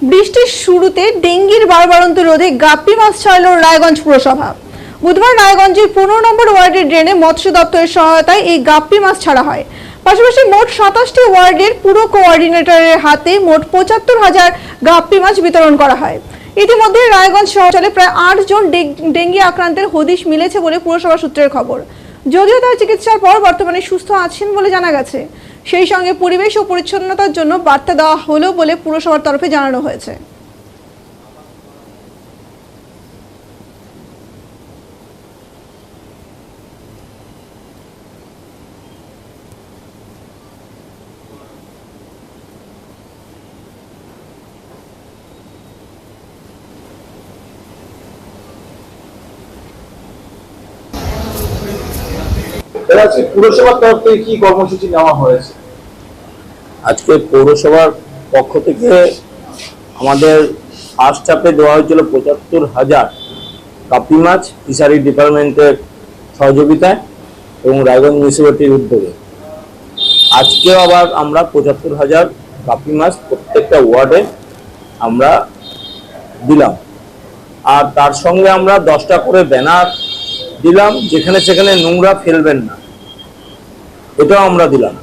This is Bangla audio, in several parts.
বৃষ্টির শুরুতে ডেঙ্গির বাড়বাড়ন্ত রোধে গাপ্পি মাছ ছাড়ল রায়গঞ্জ পুরসভা। বুধবার রায়গঞ্জের 15 নম্বর ওয়ার্ডের ড্রেনে মৎস্য দপ্তরের সহায়তায় এই গাপ্পি মাছ ছাড়া হয়। পাশাপাশি মোট 27টি ওয়ার্ডের পুরো কোঅর্ডিনেটরের হাতে মোট 75,000 গাপ্পি মাছ বিতরণ করা হয়। ইতিমধ্যে রায়গঞ্জ শহরে প্রায় 8 জন ডেঙ্গি আক্রান্তের হদিশ মিলেছে বলে পুরসভা সূত্রের খবর। যদিও তার চিকিৎসার পর বর্তমানে সুস্থ আছেন বলে জানা গেছে। সেই সঙ্গে পরিবেশ ও পরিচ্ছন্নতার জন্য বার্তা দেওয়া হলো বলে পুরসভার তরফে জানানো হয়েছে। পুরসভার তরফ থেকে কি কর্মসূচি নেওয়া হয়েছে? আজকে পৌরসভার পক্ষ থেকে আমাদের ফার্স্ট হাফে দেওয়া হয়েছিল 75,000 গাপ্পি মাছ ফিশারি ডিপার্টমেন্টের সহযোগিতায় এবং রায়গঞ্জ মিউনিসিপ্যালিটির উদ্যোগে। আজকেও আবার আমরা 75,000 গাপ্পি মাছ প্রত্যেকটা ওয়ার্ডে আমরা দিলাম। আর তার সঙ্গে আমরা 10টা করে ব্যানার দিলাম, যেখানে সেখানে নোংরা ফেলবেন না, এটাও আমরা দিলাম।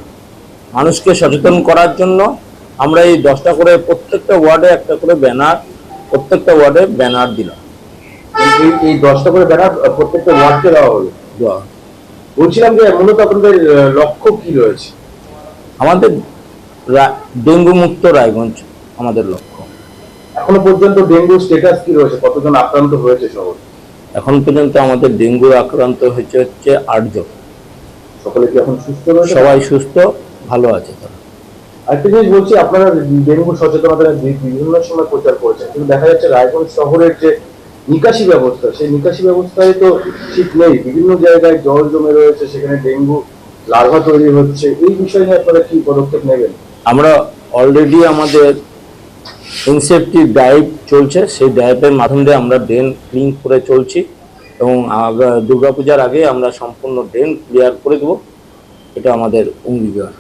মানুষকে সচেতন করার জন্য আমরা এই 10টা করে প্রত্যেকটা ওয়ার্ডে একটা করে ব্যানার, প্রত্যেকটা ওয়ার্ডে ব্যানার দিলাম। এই 10টা করে ব্যানার প্রত্যেকটা ওয়ার্ডকে দেওয়া হলো। বলছিলাম যে মূলত আপনাদের লক্ষ্য কি রয়েছে? আমাদের ডেঙ্গু মুক্ত রায়গঞ্জ আমাদের লক্ষ্য। এখনো পর্যন্ত ডেঙ্গু স্ট্যাটাস কি রয়েছে? কতজন আক্রান্ত হয়েছে শহর? এখন পর্যন্ত আমাদের ডেঙ্গু আক্রান্ত হচ্ছে 8 জন। সকলে কি এখন সুস্থ রয়েছে? সবাই সুস্থ, ভালো আছে তারা। আরেকটা জিনিস বলছি, আপনারা ডেঙ্গু সচেতনতা বিভিন্ন সময় প্রচার করেছেন, কিন্তু দেখা যাচ্ছে রায়গঞ্জ শহরের যে নিকাশি ব্যবস্থা, সেই নিকাশি ব্যবস্থায় তো ঠিক নেই। বিভিন্ন জায়গায় জল জমে রয়েছে, সেখানে ডেঙ্গু লার্ভা তৈরি হচ্ছে। এই বিষয়ে আপনারা কি পদক্ষেপ নেবেন? আমরা অলরেডি আমাদের ইনসেপ্টিভ ড্রাইভ চলছে, সেই ড্রাইভের মাধ্যমে আমরা ড্রেন ক্লিন করে চলছি এবং দুর্গাপূজার আগে আমরা সম্পূর্ণ ড্রেন ক্লিয়ার করে দেবো, এটা আমাদের অঙ্গীকার।